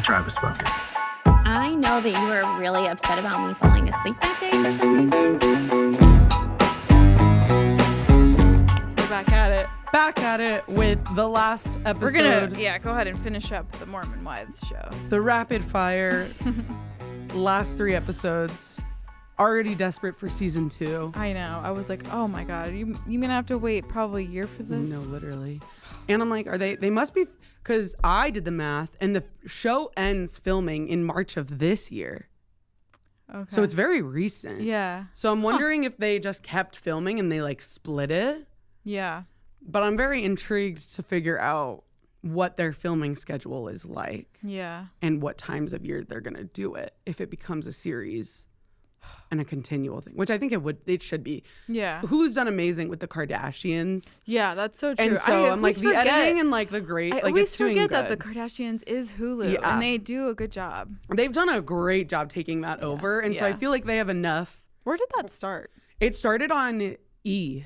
tribe has spoken. I know that you were really upset about me falling asleep that day for some reason. We're back at it. Back at it with the last episode. We're gonna, go ahead and finish up the Mormon Wives show. The rapid fire last 3 episodes. Already desperate for season 2. I know. I was like, oh my God, you gonna have to wait probably a year for this? No, literally. And I'm like, they must be, because I did the math and the show ends filming in March of this year. Okay. So it's very recent. Yeah. So I'm wondering if they just kept filming and they like split it. Yeah. But I'm very intrigued to figure out what their filming schedule is like. Yeah. And what times of year they're going to do it if it becomes a series and a continual thing, which I think it should be. Yeah. Hulu's done amazing with the Kardashians. Yeah, that's so true. And so I'm like the editing and like the great, I like always it's doing forget good. that the Kardashians is Hulu, Yeah. and they do a good job. They've done a great job taking that over. And so I Yeah. feel like they have enough. Where did that start? It started on E.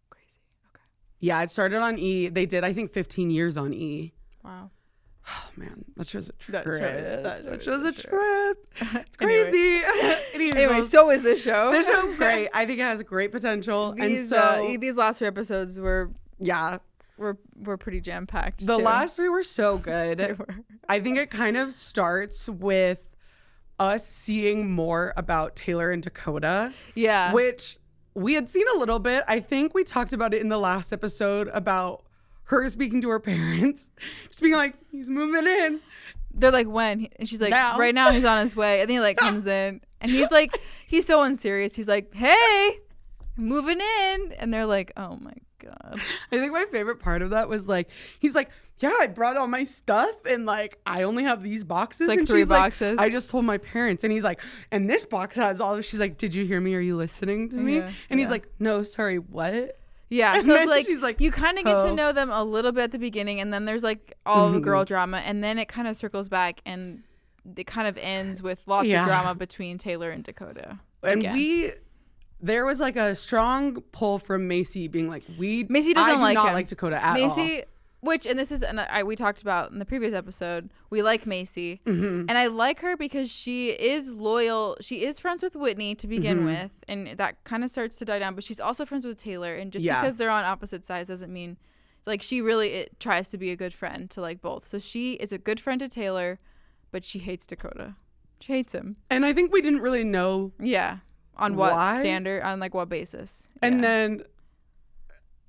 Crazy. Okay. Yeah, it started on E. They did, I think, 15 years on E. Wow. Oh, man. That's just a That trip. show That's is just a a trip. trip. It's crazy. Anyway, so is this show. This show's great. I think it has great potential. These, and so, these last 3 episodes were yeah. pretty jam packed. The last 3 were so They good. were. I think it kind of starts with us seeing more about Taylor and Dakota. Yeah. Which we had seen a little bit. I think we talked about it in the last episode about her speaking to her parents. Just being like, he's moving in. They're like, when? And she's like, Now. right now he's on his way. And then he like comes in and he's like, he's so unserious. He's like, hey, moving in. And they're like, oh my God. I think my favorite part of that was like, he's like, yeah, I brought all my stuff and like, I only have these boxes. It's like and 3 she's boxes. Like, I just told my parents. And he's like, and this box has all of, she's like, did you hear me? Are you listening to me? Yeah, And he's yeah. like, no, sorry, what? Yeah, And so then like, she's like, you kind of get to oh. know them a little bit at the beginning, and then there's like all the girl drama, and then it kind of circles back, and it kind of ends with lots Yeah. of drama between Taylor and Dakota. And again. there was like a strong pull from Macy being like, Macy doesn't I do like not him. like Dakota at Macy, all. which, and this is, we talked about in the previous episode, we like Macy, Mm-hmm. and I like her because she is loyal. She is friends with Whitney to begin Mm-hmm. with, and that kind of starts to die down. But she's also friends with Taylor, and just Yeah. because they're on opposite sides doesn't mean, like, she really tries to be a good friend to like both. So she is a good friend to Taylor, but she hates Dakota. She hates him. And I think we didn't really know. Yeah. On what Why? standard? On like what basis? And Yeah. then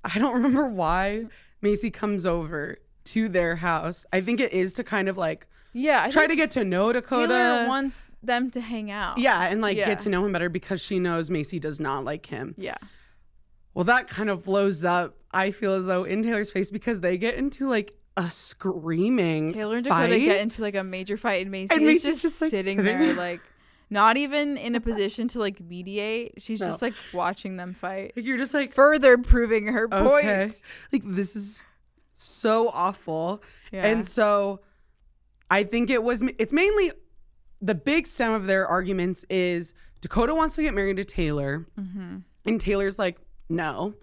I don't remember why Macy comes over to their house. I think it is to kind of like yeah, I try think to get to know Dakota. Taylor wants them to hang out. Yeah, and like Yeah. get to know him better because she knows Macy does not like him. Yeah. Well, that kind of blows up, I feel as though, in Taylor's face because they get into like a screaming Taylor and Dakota fight. get into like a major fight, and Macy And is Macy's just like, sitting there, like not even in a position to like mediate. She's No. just like watching them fight, Like, you're just like, further proving her okay. point. Like, this is so awful. Yeah. And so I think it's mainly the big stem of their arguments is Dakota wants to get married to Taylor. Mm-hmm. And Taylor's like, no.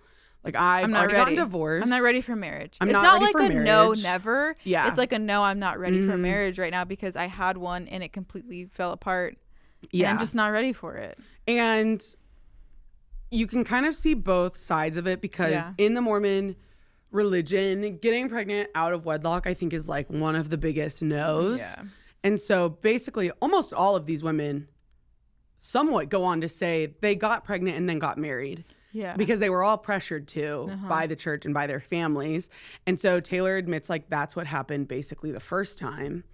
Like, I've I'm not already ready. gotten divorced. I'm not ready for marriage. I'm It's not not ready like for a no, marriage. never. Yeah. It's like a no, I'm not ready for Mhm. marriage right now because I had one and it completely fell apart. Yeah. And I'm just not ready for it. And you can kind of see both sides of it because Yeah. in the Mormon religion, getting pregnant out of wedlock, I think, is like one of the biggest no's. Yeah. And so basically almost all of these women somewhat go on to say they got pregnant and then got married. Yeah. Because they were all pressured to by the church and by their families. And so Taylor admits like that's what happened basically the first time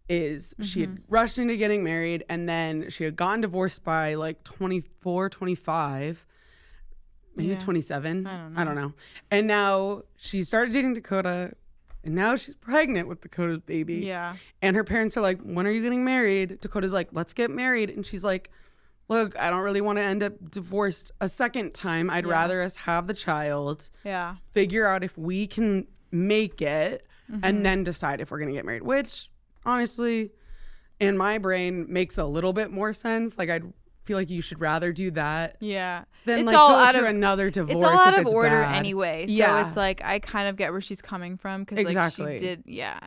is she had rushed into getting married and then she had gotten divorced by like 24, 25, maybe Yeah. 27. I don't know. And now she started dating Dakota and now she's pregnant with Dakota's baby. Yeah. And her parents are like, when are you getting married? Dakota's like, let's get married. And she's like, look, I don't really want to end up divorced a second time. I'd Yeah. rather us have the child, Yeah. figure out if we can make it, and then decide if we're going to get married, which honestly, in my brain, makes a little bit more sense. Like, I'd feel like you should rather do that Yeah. than It's like all go out through of- another divorce. It's all out if of it's order bad. anyway. So Yeah. it's like, I kind of get where she's coming from because like Exactly. she did. Yeah.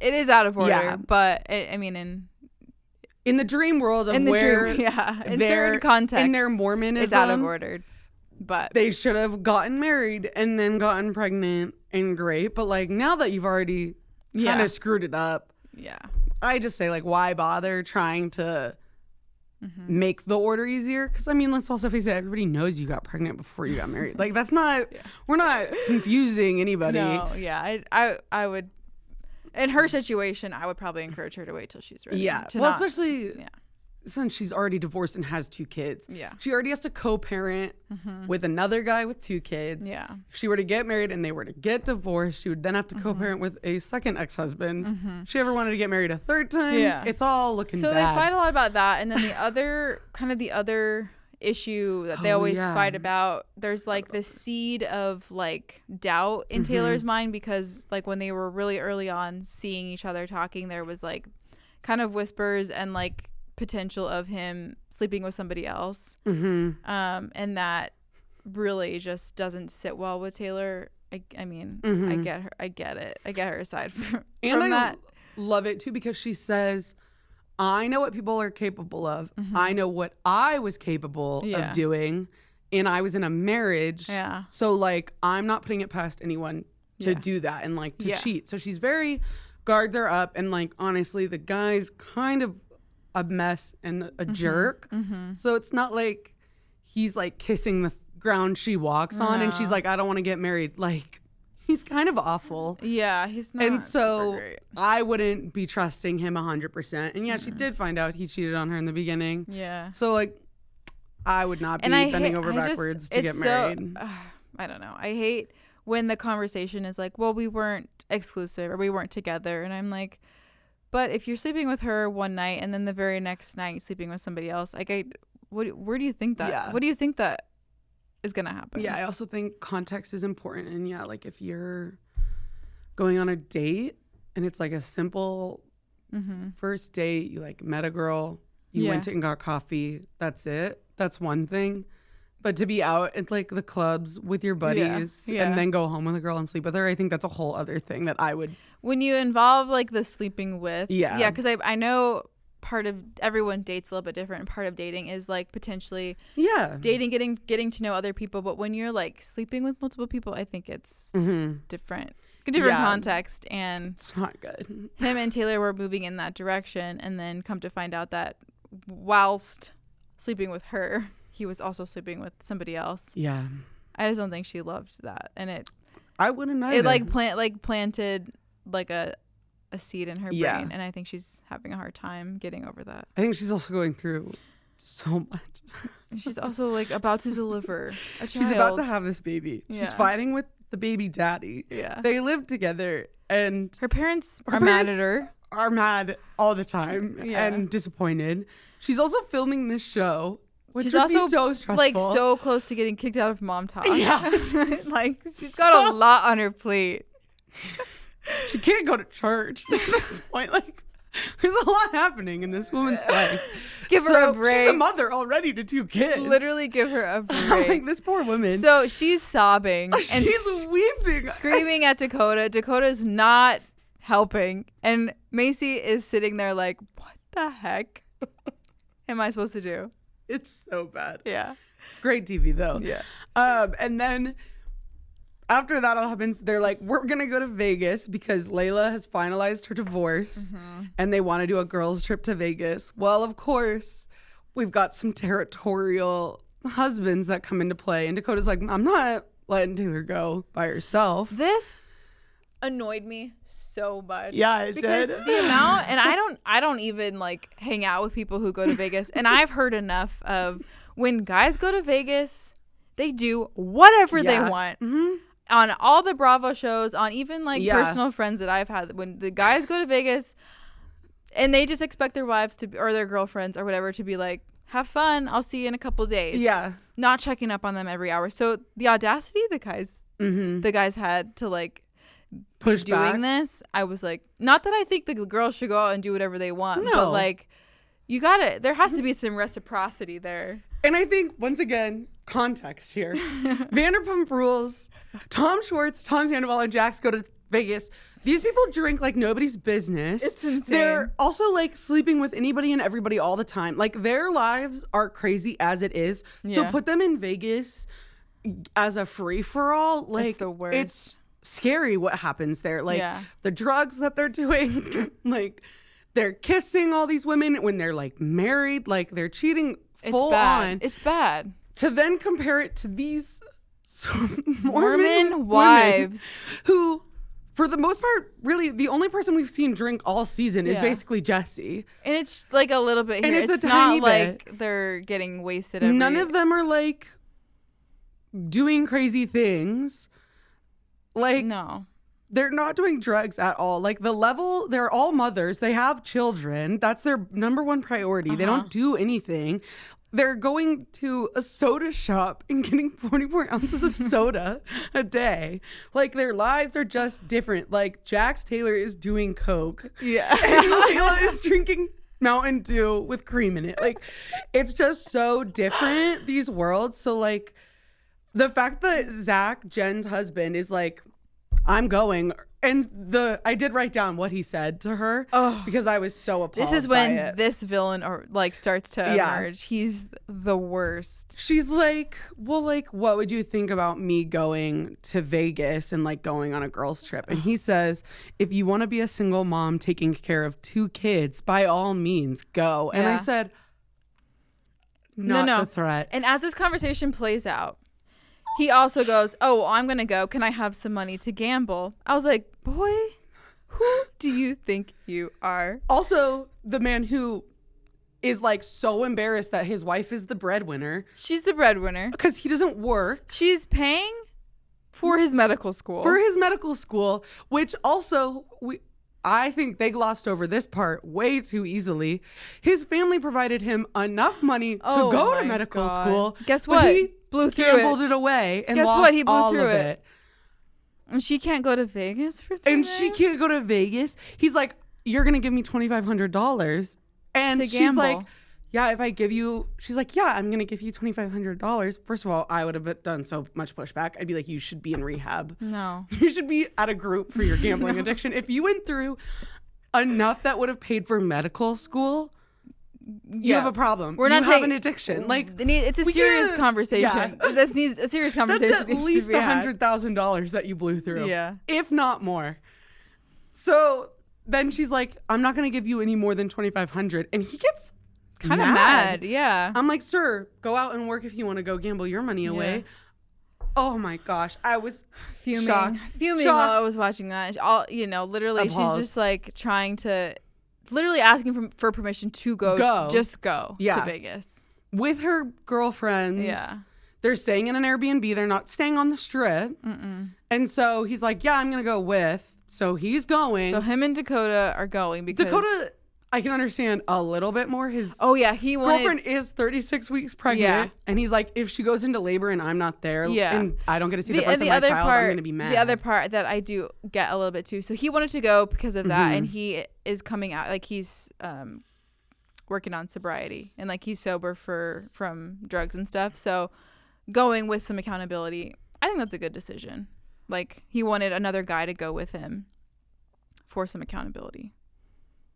it is out of order. Yeah. But I mean, in the dream world of in the where dream, yeah, in certain context, in their Mormonism, it's out of order. But they should have gotten married and then gotten pregnant and great. But like now that you've already kind of screwed it up, I just say like, why bother trying to make the order easier? Because I mean, let's also face it, everybody knows you got pregnant before you got married. Like that's not, we're not confusing anybody. No, yeah, I would. In her situation, I would probably encourage her to wait till she's ready. Yeah, well, especially since she's already divorced and has 2 kids. Yeah, she already has to co-parent with another guy with 2 kids. Yeah, if she were to get married and they were to get divorced, she would then have to co-parent with a second ex-husband. If she ever wanted to get married a 3rd time, it's all looking bad. So they fight a lot about that, and then the other issue that they always fight about, there's like this seed of like doubt in Taylor's mind, because like when they were really early on seeing each other talking, there was like kind of whispers and like potential of him sleeping with somebody else, and that really just doesn't sit well with Taylor. I mean, I get her aside from that. Love it too, because she says, I know what people are capable of. I know what I was capable of doing, and I was in a marriage. Yeah. So like, I'm not putting it past anyone to do that and like to cheat. So she's very, guards are up, and like, honestly, the guy's kind of a mess and a jerk. So it's not like he's like kissing the ground she walks on, and she's like, I don't want to get married. Like, he's kind of awful. Yeah, he's not. And so super great. I wouldn't be trusting him 100%. And she did find out he cheated on her in the beginning. Yeah. So like, I would not be bending over backwards to get married. I don't know. I hate when the conversation is like, well, we weren't exclusive or we weren't together. And I'm like, but if you're sleeping with her one night and then the very next night sleeping with somebody else, like, where do you think that? Yeah. What do you think that is gonna happen? Yeah, I also think context is important. And like if you're going on a date and it's like a simple first date, you like met a girl, you went and got coffee, that's it, that's one thing. But to be out at like the clubs with your buddies and then go home with a girl and sleep with her, I think that's a whole other thing that I would, when you involve like the sleeping with, because I know part of, everyone dates a little bit different. Part of dating is like potentially dating, getting to know other people. But when you're like sleeping with multiple people, I think it's different context, and it's not good. Him and Taylor were moving in that direction, and then come to find out that whilst sleeping with her, he was also sleeping with somebody else. Yeah, I just don't think she loved that, and I wouldn't either. It planted like a seed in her brain, and I think she's having a hard time getting over that. I think she's also going through so much. She's also like about to deliver a child. She's about to have this baby. She's fighting with the baby daddy. Yeah, they live together, and her parents are mad at her. Are mad all the time and disappointed. She's also filming this show, which would be so stressful. Like so close to getting kicked out of Mom Talk. Yeah, like she's got a lot on her plate. She can't go to church at this point. Like, there's a lot happening in this woman's life. Give her a break. She's a mother already to 2 kids. Literally give her a break. Like, this poor woman. So she's sobbing and she's weeping, screaming at Dakota. Dakota's not helping, and Macy is sitting there like, what the heck am I supposed to do? It's so bad. Yeah. Great TV though. Yeah. And then after that all happens, they're like, we're going to go to Vegas because Layla has finalized her divorce and they want to do a girls trip to Vegas. Well, of course, we've got some territorial husbands that come into play. And Dakota's like, I'm not letting Taylor go by herself. This annoyed me so much. Yeah, it because did. The amount, and I don't even like hang out with people who go to Vegas. And I've heard enough of when guys go to Vegas, they do whatever they want. On all the Bravo shows, on even like personal friends that I've had, when the guys go to Vegas and they just expect their wives to, or their girlfriends or whatever, to be like, have fun, I'll see you in a couple days. Yeah. Not checking up on them every hour. So the audacity the guys had to like push doing this, I was like, not that I think the girls should go out and do whatever they want, but like, you gotta, there has to be some reciprocity there. And I think, once again, context here. Vanderpump Rules, Tom Schwartz, Tom Sandoval, and Jax go to Vegas. These people drink like nobody's business. It's insane. They're also like sleeping with anybody and everybody all the time. Like their lives are crazy as it is. So Yeah. put them in Vegas as a free for all. Like It's the worst. It's scary what happens there. Like Yeah. the drugs that they're doing, like they're kissing all these women when they're like married, like they're cheating full on. It's bad. To then compare it to these Mormon women wives. who, for the most part, really the only person we've seen drink all season is Yeah. basically Jesse. And it's like a little bit And here. it's a It's tiny not like they're getting wasted every None of them are like doing crazy things. Like No. they're not doing drugs at all. Like the level, they're all mothers. They have children. That's their number one priority. They don't do anything. They're going to a soda shop and getting 44 ounces of soda a day. Like their lives are just different. Like Jax Taylor is doing coke. Yeah. And Layla is drinking Mountain Dew with cream in it. Like it's just so different, these worlds. So like the fact that Zack, Jen's husband, is like, I'm going. And I did write down what he said to her because I was so appalled. This is by when it. this villain starts to Yeah. emerge. He's the worst. She's like, well, like, what would you think about me going to Vegas and like going on a girls trip? And he says, if you want to be a single mom taking care of 2 kids, by all means, go. And I Yeah. said, not No. the threat. And as this conversation plays out, he also goes, oh, well, I'm going to go. Can I have some money to gamble? I was like, boy, who do you think you are? Also, the man who is like so embarrassed that his wife is the breadwinner She's the breadwinner. because he doesn't work. She's paying for his medical school. For his medical school, which also I think they glossed over this part way too easily. His family provided him enough money to Oh go to my medical God. school. Guess but what? He Blew through gambled it. it away and Guess lost what? He blew all through of it. it. And she can't go to Vegas for 3 And days? she can't go to Vegas. He's like, you're going to give me $2,500. And To she's gamble. like, yeah, if I give you, she's like, yeah, I'm going to give you $2,500. First of all, I would have done so much pushback. I'd be like, you should be in rehab. No. You should be at a group for your gambling addiction. If you went through enough that would have paid for medical school, you Yeah. have a problem. We're you not have taking- an addiction. Like It's a we serious can't- conversation. yeah. This needs a serious That's conversation. at needs to least be had. $100,000 that you blew through. Yeah. If not more. So then she's like, I'm not going to give you any more than $2,500. And he gets Kind of mad. Yeah. I'm like, sir, go out and work if you want to go gamble your money away. Oh my gosh. I was Fuming shocked. while I was watching that. Literally, Appalled. she's just like trying to, literally asking for permission to go. Just go Yeah. to Vegas. With her girlfriends. Yeah. They're staying in an Airbnb. They're not staying on the strip. And so he's like, yeah, I'm going to go with. So he's going. So him and Dakota are going because Dakota, I can understand a little bit more. His Oh yeah, he wanted. girlfriend is 36 weeks pregnant. Yeah. And he's like, if she goes into labor and I'm not there Yeah. and I don't get to see the birth of my child, I'm going to be mad. The other part that I do get a little bit too. So he wanted to go because of that, and he is coming out like he's working on sobriety and like he's sober from drugs and stuff. So going with some accountability, I think that's a good decision. Like he wanted another guy to go with him for some accountability.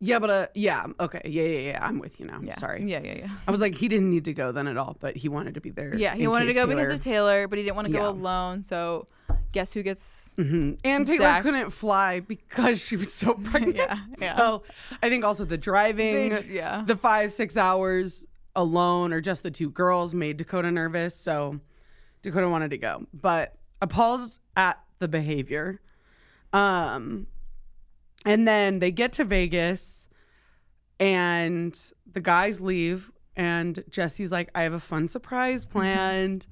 Yeah, but yeah. Okay. Yeah. I'm with you now. Yeah. Sorry. Yeah. I was like, he didn't need to go then at all, but he wanted to be there. Yeah, he in wanted to case go because of Taylor, but he didn't want to go Yeah. alone. So guess who gets And Taylor Zack. couldn't fly because she was so pregnant. Yeah. So I think also the driving, yeah. the 5-6 hours alone or just the 2 girls made Dakota nervous. So Dakota wanted to go, but appalled at the behavior. And then they get to Vegas and the guys leave and Jesse's like, I have a fun surprise planned.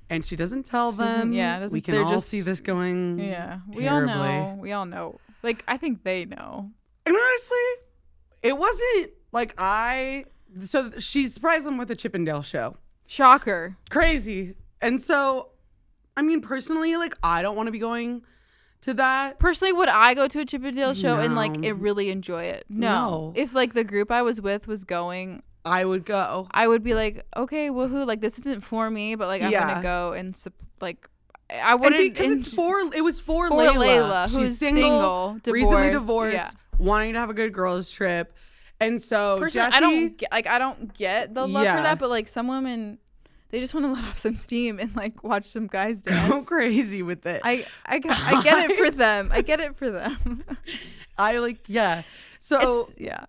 And she doesn't tell them. We can they're all just- see this going Yeah, terribly. we all know. Like I think they know. And honestly, it wasn't like so she surprised them with a Chippendale show. Shocker. Crazy. And so, I mean, personally, like, I don't want to be going to that. Personally, would I go to a Chippendale show and like No. really enjoy it? No. No. If like the group I was with was going, I would go. I would be like, okay, woohoo! Like this isn't for me, but like I'm Yeah. gonna go and like I wouldn't because it was for Layla, She's who's single, divorced, recently divorced, yeah. wanting to have a good girls trip. And so personally, Jesse, I don't get the love for that, but like some women, they just want to let off some steam and like watch some guys dance. Go crazy with it. I get it for them. I get it for them. So yeah.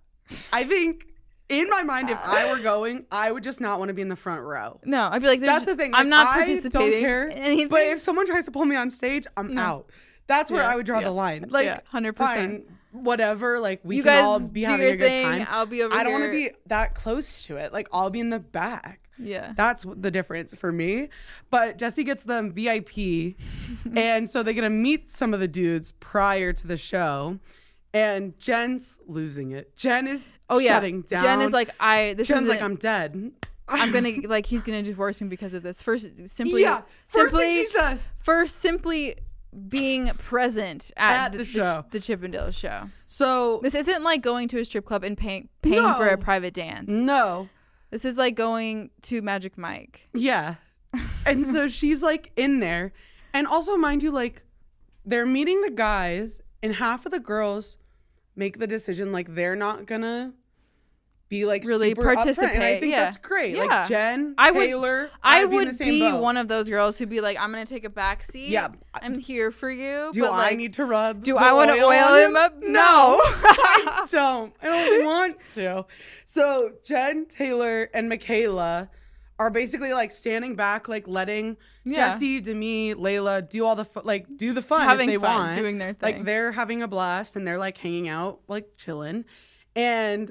I think in my mind, if I were going, I would just not want to be in the front row. No, I'd be like, that's the thing. I'm not I participating. Don't care. In anything. But if someone tries to pull me on stage, I'm out. That's where I would draw the line. Like, 100%. Fine, whatever. Like, we you can guys all be do having your a good thing, time. I'll be over here. I don't want to be that close to it. Like, I'll be in the back. Yeah. That's the difference for me. But Jesse gets them VIP. And so they get to meet some of the dudes prior to the show. And Jen's losing it. Jen is shutting down. Jen is like, Jen's like, I'm dead. I'm gonna like he's gonna divorce me because of this. First thing she says. First, simply being present at the show, the Chippendales show. So this isn't like going to a strip club and paying for a private dance. No, this is like going to Magic Mike. Yeah, and so she's like in there, and also mind you, like they're meeting the guys, and half of the girls make the decision like they're not gonna be like really super participate. Upfront, and I think that's great. Yeah. Like Jen, Taylor, I would be one of those girls who'd be like, I'm gonna take a back seat. Yeah, I'm here for you. Do I need to rub? Do I want to oil him up? No, I don't. I don't want to. So Jen, Taylor, and Michaela are basically like standing back, like letting Jesse, Demi, Layla do all the do the fun if they want, doing their thing. Like they're having a blast and they're like hanging out, like chilling, and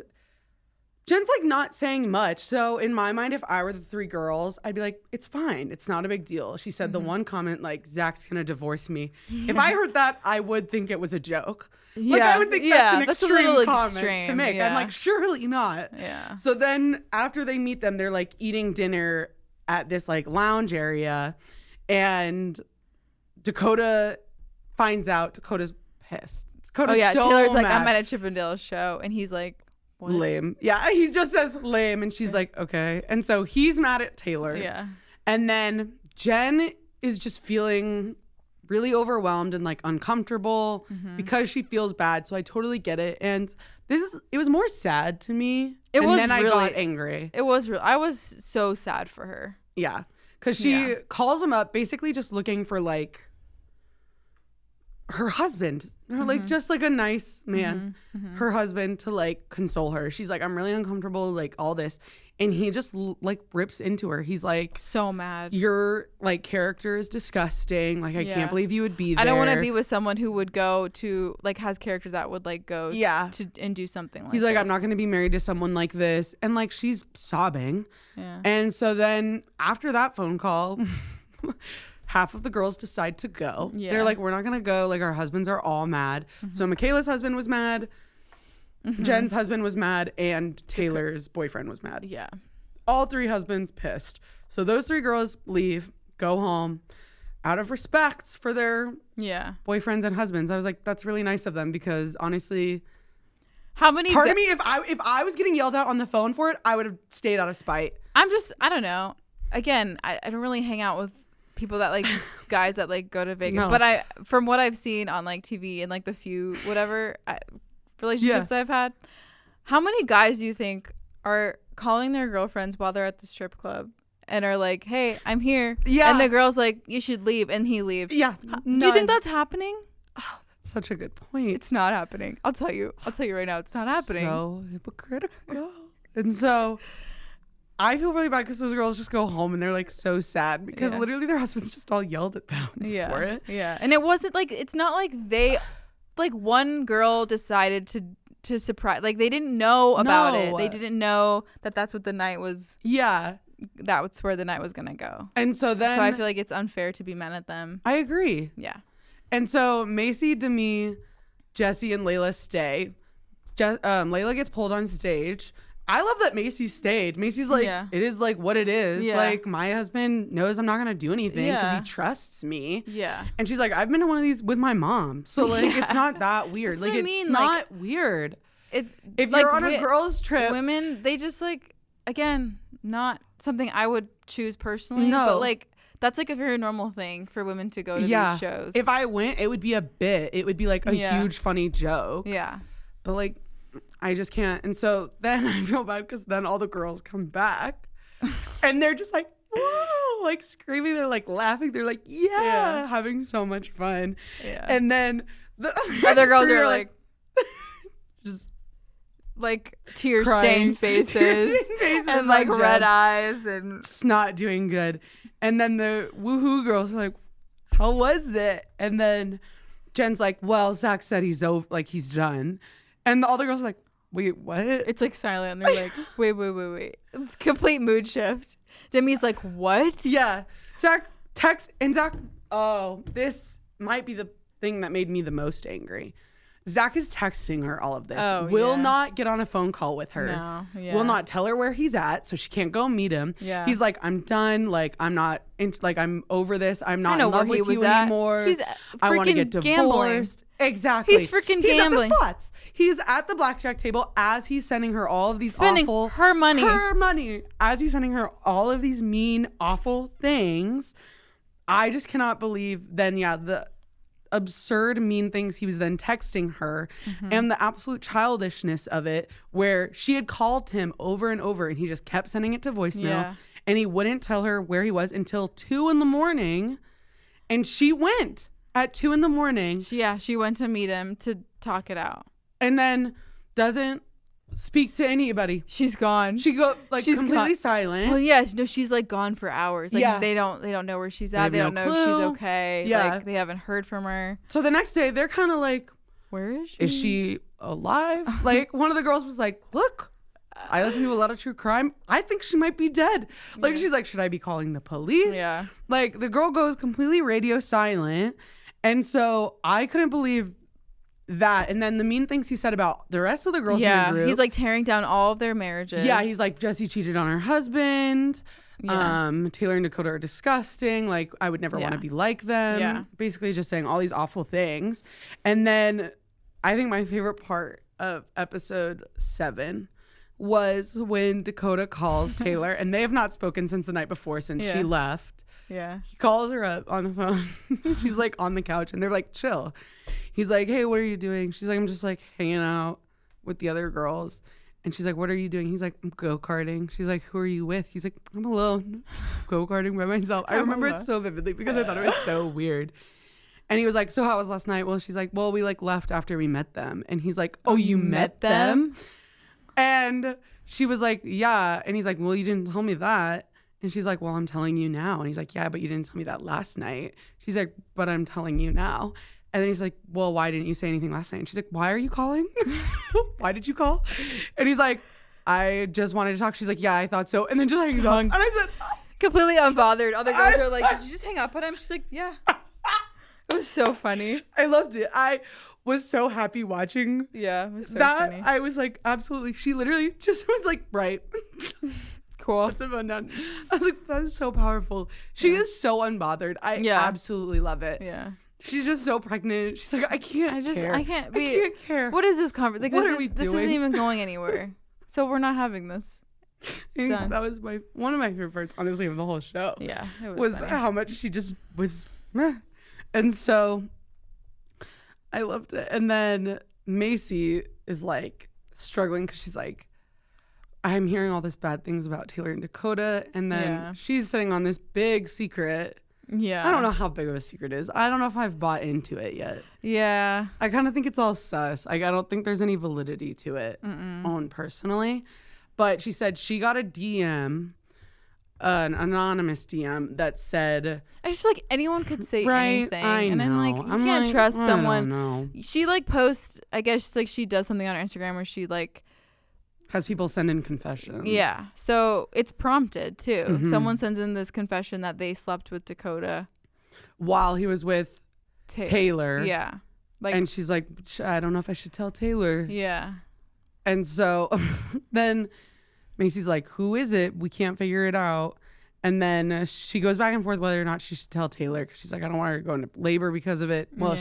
Jen's like not saying much. So in my mind, if I were the three girls, I'd be like, it's fine. It's not a big deal. She said the one comment like, Zach's gonna divorce me. If I heard that, I would think it was a joke. Like I would think that's an extreme comment to make. I'm like, surely not. Yeah. So then after they meet them, they're like eating dinner at this like lounge area, and Dakota finds out. Dakota's pissed. Dakota's Taylor's mad. like, I'm at a Chippendales show, and he's like, what? Lame. Yeah, he just says lame, and she's like, okay. And so he's mad at Taylor. Yeah. And then Jen is just feeling really overwhelmed and like uncomfortable because she feels bad. So I totally get it. And it was more sad to me. I got angry. It was real. I was so sad for her. Yeah. Because she calls him up basically just looking for like her husband, like just like a nice man, her husband to like console her. She's like, I'm really uncomfortable, like all this. And he just like rips into her. He's like, so mad. Your like character is disgusting. Like, I can't believe you would be there. I don't want to be with someone who would go to like has character that would like go to and do something like He's like, this. I'm not going to be married to someone like this. And like, she's sobbing. Yeah. And so then after that phone call, half of the girls decide to go. Yeah. They're like, we're not going to go. Like, our husbands are all mad. So Michaela's husband was mad. Jen's husband was mad. And Taylor's boyfriend was mad. Yeah. All three husbands pissed. So those three girls leave, go home out of respect for their boyfriends and husbands. I was like, that's really nice of them, because honestly, how many part of me, if I was getting yelled at on the phone for it, I would have stayed out of spite. I don't know. Again, I don't really hang out with people that like guys that like go to Vegas, but from what I've seen on like TV and like the few relationships I've had, how many guys do you think are calling their girlfriends while they're at the strip club and are like, hey, I'm here, and the girl's like, you should leave, and he leaves? Do you think that's happening? Oh, that's such a good point. It's not happening. I'll tell you right now, it's not happening. So hypocritical. And so I feel really bad because those girls just go home and they're like so sad because literally their husbands just all yelled at them for it. Yeah. And it wasn't like, it's not like they, like one girl decided to surprise, like they didn't know about it. They didn't know that that's what the night was. Yeah. That's where the night was going to go. And so I feel like it's unfair to be mad at them. I agree. Yeah. And so Macy, Demi, Jesse, and Layla stay. Layla gets pulled on stage. I love that Macy stayed. Macy's like, it is like what it is. Yeah. Like, my husband knows I'm not going to do anything because he trusts me. Yeah. And she's like, I've been to one of these with my mom. So, like, it's not that weird. That's like, it's mean. Not like, weird. If like, you're on a girls' trip. Women, they just like, again, not something I would choose personally. No. But like, That's like a very normal thing for women to go to these shows. If I went, it would be a bit. It would be like a huge funny joke. Yeah. But like, I just can't. And so then I feel bad because then all the girls come back and they're just like, woo, like screaming. They're like laughing. They're like, having so much fun. Yeah. And then the other girls are like just like tear-stained faces and like red eyes and just not doing good. And then the woohoo girls are like, how was it? And then Jen's like, well, Zack said he's over, like he's done. And all the girls are like, wait, what? It's like silent. And they're like, wait. Complete mood shift. Demi's like, what? Yeah. Zack texts and Zack, oh, this might be the thing that made me the most angry. Zack is texting her all of this. Will not get on a phone call with her. No, will not tell her where he's at so she can't go meet him. Yeah. He's like, I'm done. Like, I'm not, I'm over this. I'm not in love with you anymore. He's I want to get divorced. Gambling. Exactly. He's freaking gambling. He's at the slots. He's at the blackjack table as he's sending her all of these spending awful her money. As he's sending her all of these mean, awful things. I just cannot believe then, the absurd mean things he was then texting her and the absolute childishness of it, where she had called him over and over and he just kept sending it to voicemail and he wouldn't tell her where he was until 2 a.m. and she went at 2 a.m. She went to meet him to talk it out and then doesn't speak to anybody. She's gone. She's completely silent. Well, she's like gone for hours. Like they don't know where she's at. They don't know if she's okay. Like they haven't heard from her. So the next day they're kind of like, where is she? Is she alive? Like one of the girls was like, look, I listen to a lot of true crime. I think she might be dead. Like she's like, should I be calling the police? Yeah. Like the girl goes completely radio silent. And so I couldn't believe that. And then the mean things he said about the rest of the girls in the group. He's like tearing down all of their marriages. Yeah, he's like, Jesse cheated on her husband. Taylor and Dakota are disgusting. Like, I would never want to be like them. Yeah. Basically just saying all these awful things. And then I think my favorite part of episode 7 was when Dakota calls Taylor, and they have not spoken since the night before, since she left. Yeah. He calls her up on the phone. She's like on the couch and they're like, chill. He's like, hey, what are you doing? She's like, I'm just like hanging out with the other girls. And she's like, what are you doing? He's like, I'm go-karting. She's like, who are you with? He's like, I'm alone. Just go-karting by myself. I remember it so vividly because I thought it was so weird. And he was like, so how was last night? Well, she's like, well, we like left after we met them. And he's like, oh, you met them? And she was like, yeah. And he's like, well, you didn't tell me that. And she's like, well, I'm telling you now. And he's like, yeah, but you didn't tell me that last night. She's like, but I'm telling you now. And then he's like, well, why didn't you say anything last night? And she's like, why are you calling? Why did you call? And he's like, I just wanted to talk. She's like, yeah, I thought so. And then just hangs up. And I said, completely unbothered. Other girls are like, did you just hang up on him? She's like, yeah. It was so funny. I loved it. I was so happy watching it was so that. funny. I was like, absolutely. She literally just was like, right. Cool. Put the phone down. I was like, that is so powerful. She is so unbothered. I absolutely love it. Yeah. She's just so pregnant. She's like, I can't care. What is this conversation? Like, this isn't even going anywhere. So we're not having this. Done. That was one of my favorite parts, honestly, of the whole show. Yeah. It was funny. How much she just was meh. And so I loved it. And then Macy is like struggling because she's like, I'm hearing all this bad things about Taylor and Dakota. And then she's sitting on this big secret. Yeah. I don't know how big of a secret it is. I don't know if I've bought into it yet. Yeah. I kind of think it's all sus. Like, I don't think there's any validity to it personally. But she said she got a DM, an anonymous DM that said, I just feel like anyone could say anything. And I'm like, you can't trust someone. She like posts, I guess like she does something on her Instagram where she like has people send in confessions. Yeah. So it's prompted too. Mm-hmm. Someone sends in this confession that they slept with Dakota while he was with Taylor. Yeah. Like, and she's like, I don't know if I should tell Taylor. Yeah. And so then Macy's like, who is it? We can't figure it out. And then she goes back and forth whether or not she should tell Taylor, because she's like, I don't want her to go into labor because of it. Well,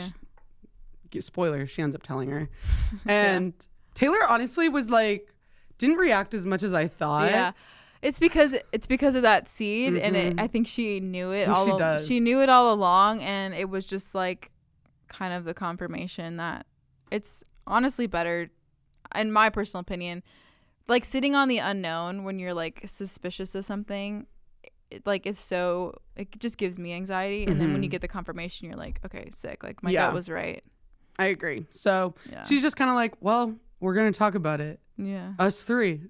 spoiler, she ends up telling her. And Taylor honestly was like, didn't react as much as I thought. Yeah. It's because of that seed, and I think she knew it all. She knew it all along, and it was just like kind of the confirmation that it's honestly better, in my personal opinion, like sitting on the unknown when you're like suspicious of something. It just gives me anxiety, and then when you get the confirmation, you're like, okay, sick. Like my gut was right. I agree. So she's just kind of like, well, we're gonna talk about it. Yeah, us three.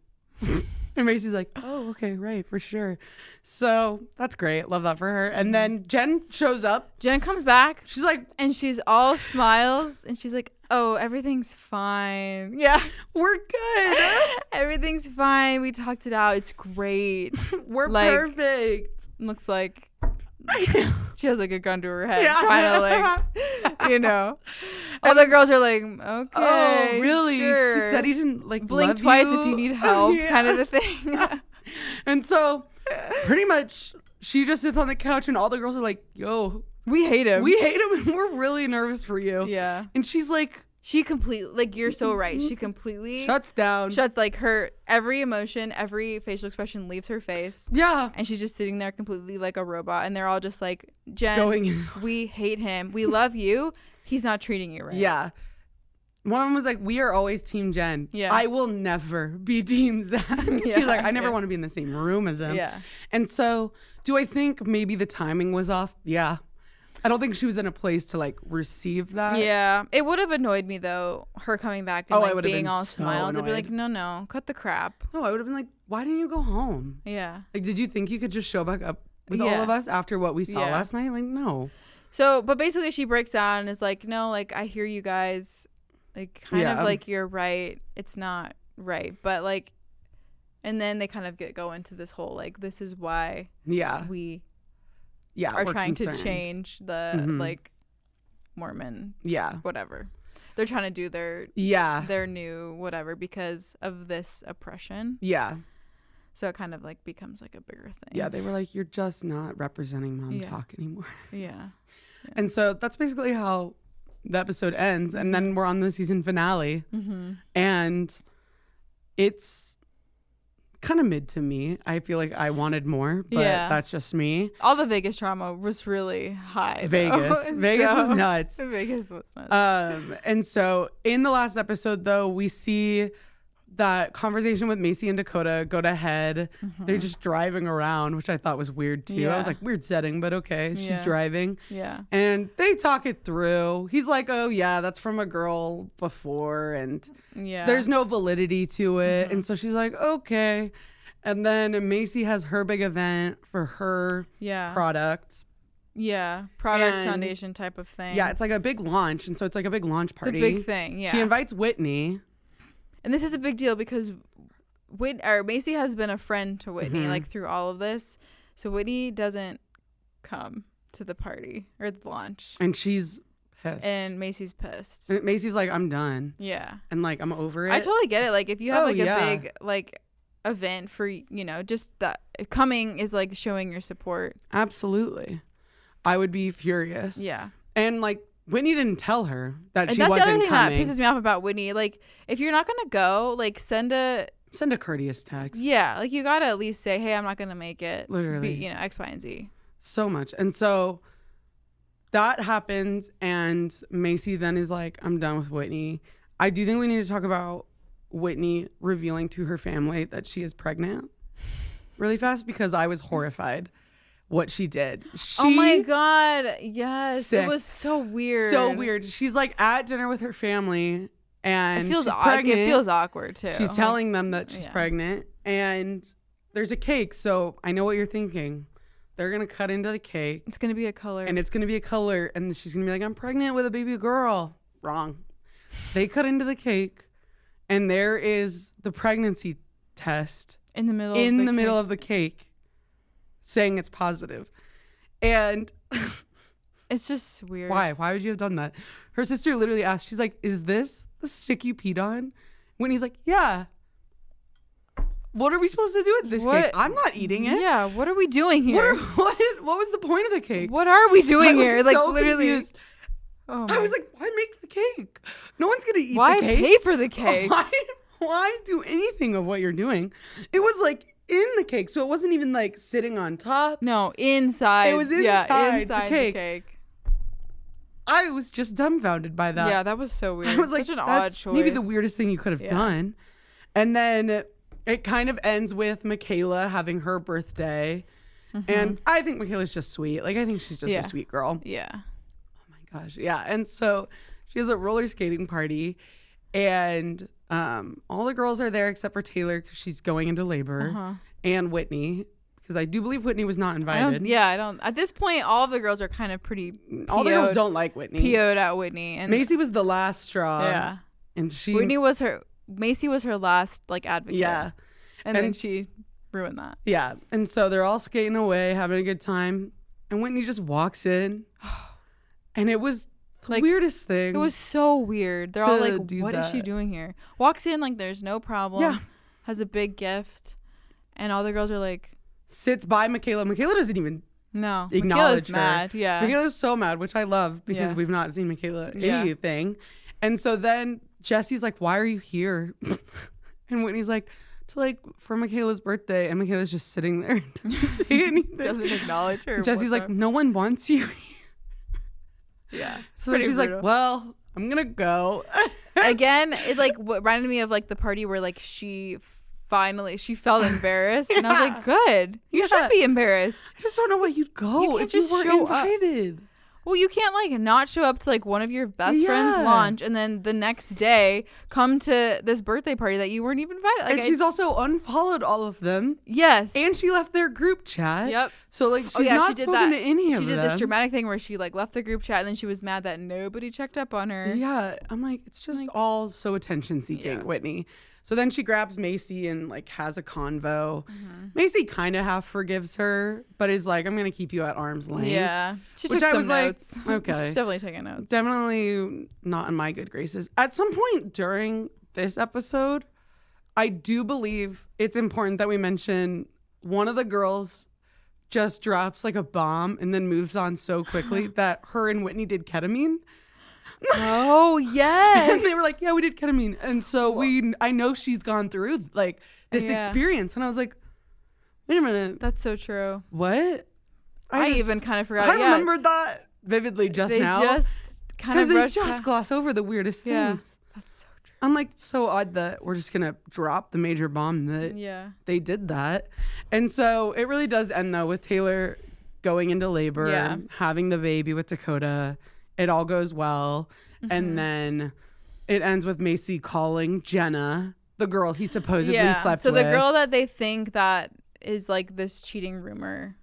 And Macy's like, oh, okay, right, for sure. So that's great. Love that for her. And then Jen shows up. Jen comes back. She's like, and she's all smiles, and she's like, oh, everything's fine. Yeah, we're good. Everything's fine. We talked it out. It's great. We're like, perfect. Looks like she has like a gun to her head, trying to like, you know. All the girls are like, okay. Oh, really? Sure. He said he didn't like blink love twice you. if you need help, kind of a thing. And so, pretty much, she just sits on the couch, and all the girls are like, "Yo, we hate him. We hate him, and we're really nervous for you." Yeah. And she's like, she completely, like, you're so right. She completely shuts down. Like her every emotion, every facial expression leaves her face. Yeah. And she's just sitting there completely like a robot, and they're all just like, Jen, we hate him. We love you. He's not treating you right. Yeah. One of them was like, we are always Team Jen. Yeah. I will never be Team Zack. She's like, I never want to be in the same room as him. Yeah. And so, do I think maybe the timing was off? Yeah. I don't think she was in a place to like receive that. Yeah. It would have annoyed me though, her coming back and like being all so smiles. annoyed. I'd be like, no, cut the crap. No, I would have been like, why didn't you go home? Yeah. Like, did you think you could just show back up with all of us after what we saw last night? Like, no. So, but basically she breaks down and is like, no, like, I hear you guys, like, kind of like, you're right. It's not right. But like, and then they kind of go into this whole, like, this is why we are trying to change the, like, Mormon, whatever. They're trying to do their new whatever because of this oppression. Yeah. So it kind of like becomes like a bigger thing. Yeah, they were like, you're just not representing mom talk anymore. Yeah. And so that's basically how the episode ends. And then we're on the season finale. And it's kind of mid to me. I feel like I wanted more, but that's just me. All the Vegas drama was really high. Vegas was nuts. Vegas was nuts. And so in the last episode, though, we see that conversation with Macy and Dakota go to head. They're just driving around, which I thought was weird too. I was like, weird setting, but okay. She's driving. Yeah. And they talk it through. He's like, oh yeah, that's from a girl before, and there's no validity to it. And so she's like, okay. And then Macy has her big event for her product. Yeah, products foundation type of thing. Yeah, it's like a big launch, and so it's like a big launch party. It's a big thing. Yeah. She invites Whitney. And this is a big deal because Macy has been a friend to Whitney like through all of this. So Whitney doesn't come to the party or the launch. And she's pissed. And Macy's pissed. And Macy's like, I'm done. Yeah. And like, I'm over it. I totally get it. Like if you have a big like event for, you know, just that coming is like showing your support. Absolutely. I would be furious. Yeah. And like, Whitney didn't tell her that she wasn't coming. That's the other thing that pisses me off about Whitney. Like, if you're not going to go, like, send a courteous text. Yeah. Like, you got to at least say, hey, I'm not going to make it. Literally. You know, X, Y, and Z. So much. And so that happens. And Macy then is like, I'm done with Whitney. I do think we need to talk about Whitney revealing to her family that she is pregnant really fast, because I was horrified what she did. Oh my God. Yes. Sick. It was so weird. So weird. She's like at dinner with her family and she's pregnant. It feels awkward too. She's telling them that she's pregnant, and there's a cake. So I know what you're thinking. They're going to cut into the cake. It's going to be a color. And it's going to be a color. And she's going to be like, I'm pregnant with a baby girl. Wrong. They cut into the cake, and there is the pregnancy test in the middle of the cake. Saying it's positive. And it's just weird. Why would you have done that? Her sister literally asked, she's like, is this the stick you peed on? When he's like, yeah. What are we supposed to do with this cake? I'm not eating it. Yeah, what are we doing here? What was the point of the cake? What are we doing here? Like, so literally confused. I was like, why make the cake? No one's gonna eat the cake. Why pay for the cake? Why do anything of what you're doing? It was like in the cake. So it wasn't even like sitting on top. No, inside. It was inside the the cake. I was just dumbfounded by that. Yeah, that was so weird. I was like, such an odd that's choice. maybe the weirdest thing you could have done. And then it kind of ends with Michaela having her birthday. And I think Michaela's just sweet. Like, I think she's just a sweet girl. Yeah. Oh my gosh. Yeah. And so she has a roller skating party, and all the girls are there except for Taylor because she's going into labor, and Whitney, because I do believe Whitney was not invited. I don't. At this point, all of the girls are kind of pretty. All the girls don't like Whitney. PO'd at Whitney, and Macy was the last straw. Yeah. And Macy was her last like advocate. Yeah. And then she ruined that. Yeah. And so they're all skating away, having a good time, and Whitney just walks in, and it was the weirdest thing. It was so weird. They're all like, "What is she doing here?" Walks in like there's no problem. Yeah. Has a big gift, and all the girls are like, sits by Michaela. Michaela doesn't even acknowledge Michaela's her. mad. Yeah. Michaela's so mad, which I love because we've not seen Michaela anything. And so then Jesse's like, "Why are you here?" And Whitney's like, for Michaela's birthday. And Michaela's just sitting there and doesn't say anything. Doesn't acknowledge her. Jesse's like, "No one wants you here." Yeah. So she's like, "Well, I'm gonna go." Again, it like what reminded me of like the party where like she felt embarrassed, and I was like, "Good, you should be embarrassed." I just don't know why you'd go if you weren't invited. Well, you can't like not show up to like one of your best friends' launch and then the next day come to this birthday party that you weren't even invited. Like, and she's also unfollowed all of them. Yes. And she left their group chat. Yep. So like she's not spoken to any of them. She did this dramatic thing where she like left the group chat and then she was mad that nobody checked up on her. Yeah. I'm like, it's just all so attention seeking, Whitney. So then she grabs Macy and like has a convo. Macy kind of half forgives her, but is like, "I'm gonna keep you at arm's length." Yeah, she Which took I some was notes. like, okay, she's definitely taking notes. Definitely not in my good graces. At some point during this episode, I do believe it's important that we mention one of the girls just drops like a bomb and then moves on so quickly that her and Whitney did ketamine. Oh yes. And they were like, "Yeah, we did ketamine." And so I know she's gone through like this experience. And I was like, wait a minute. That's so true. What? I even kind of forgot. I remembered that vividly just now. They just kind of because they just gloss over the weirdest things. That's so true. I'm like, so odd that we're just gonna drop the major bomb that they did that. And so it really does end though with Taylor going into labor, having the baby with Dakota. It all goes well. And then it ends with Macy calling Jenna, the girl he supposedly slept with. So the girl that they think that is like this cheating rumor,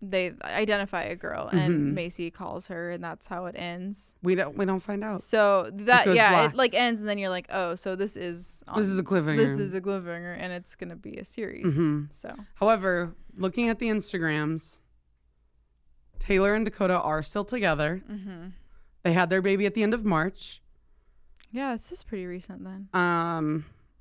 they identify a girl and Macy calls her, and that's how it ends. We don't find out. So that it like ends, and then you're like, oh, so this is a cliffhanger. This is a cliffhanger, and it's gonna be a series. So, however, looking at the Instagrams, Taylor and Dakota are still together. They had their baby at the end of March. Yeah, this is pretty recent then.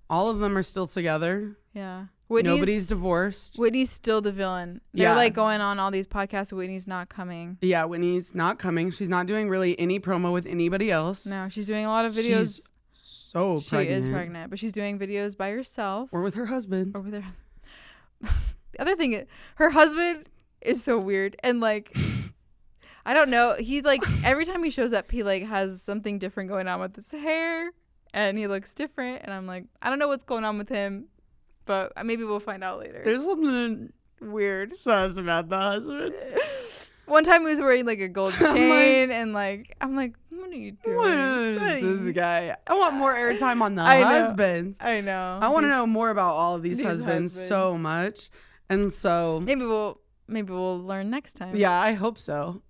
All of them are still together. Yeah. Nobody's divorced. Whitney's still the villain. They're like going on all these podcasts. Whitney's not coming. Yeah, Whitney's not coming. She's not doing really any promo with anybody else. No, she's doing a lot of videos. She's pregnant. She is pregnant, but she's doing videos by herself. Or with her husband. The other thing is, her husband is so weird. And like, I don't know. He like, every time he shows up, he like has something different going on with his hair. And he looks different. And I'm like, I don't know what's going on with him. But maybe we'll find out later. There's something weird sus about the husband. One time he was wearing like a gold chain, and like I'm like, what are you doing? What is this guy? I want more airtime on the husbands. I know. I want to know more about all of these husbands so much, and so maybe we'll learn next time. Yeah, I hope so.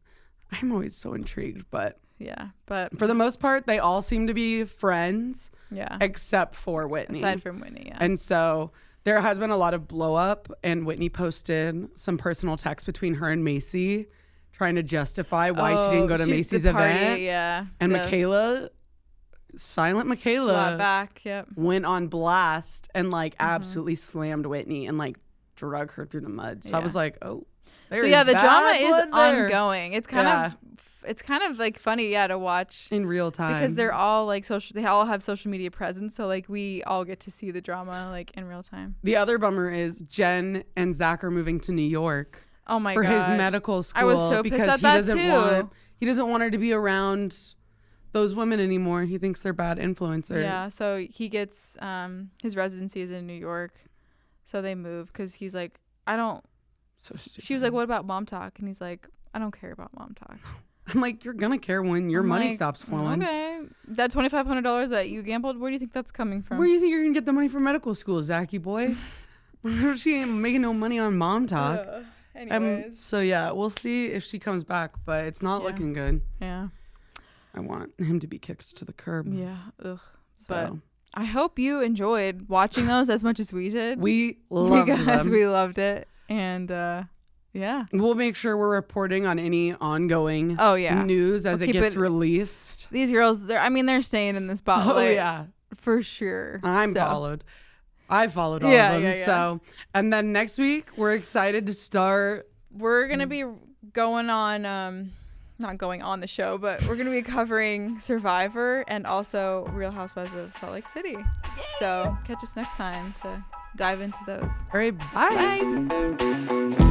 I'm always so intrigued, but but for the most part, they all seem to be friends. Yeah, except for Whitney. Aside from Whitney, yeah. And so there has been a lot of blow up, and Whitney posted some personal text between her and Macy trying to justify why she didn't go to Macy's event. Yeah. And Michaela, silent Michaela, slapped back, went on blast and like absolutely slammed Whitney and like drug her through the mud. So I was like, oh. So yeah, the drama is ongoing. It's kind of it's kind of like funny, to watch in real time because they're all like they all have social media presence, so like we all get to see the drama like in real time. The other bummer is Jen and Zack are moving to New York. Oh my God. For his medical school. I was so pissed at that too. He doesn't want her to be around those women anymore. He thinks they're bad influencers. Yeah, so he gets his residency is in New York, so they move because he's like, I don't. So stupid. She was like, what about mom talk? And he's like, I don't care about mom talk. I'm like, you're gonna care when your money stops flowing. Okay, that $2,500 that you gambled, where do you think that's coming from? Where do you think you're gonna get the money for medical school, Zachy boy? She ain't making no money on mom talk. Anyways. So yeah, we'll see if she comes back, but it's not looking good. Yeah. I want him to be kicked to the curb. Yeah. Ugh. So. But I hope you enjoyed watching those as much as we did. We loved them. We loved it. And yeah. We'll make sure we're reporting on any ongoing news as it gets released. These girls, they're staying in the spotlight. Oh yeah. For sure. I followed all of them. Yeah. So, and then next week we're excited to start. We're going to be going on not going on the show, but we're going to be covering Survivor and also Real Housewives of Salt Lake City. Yay! So catch us next time to dive into those. All right, bye. Bye.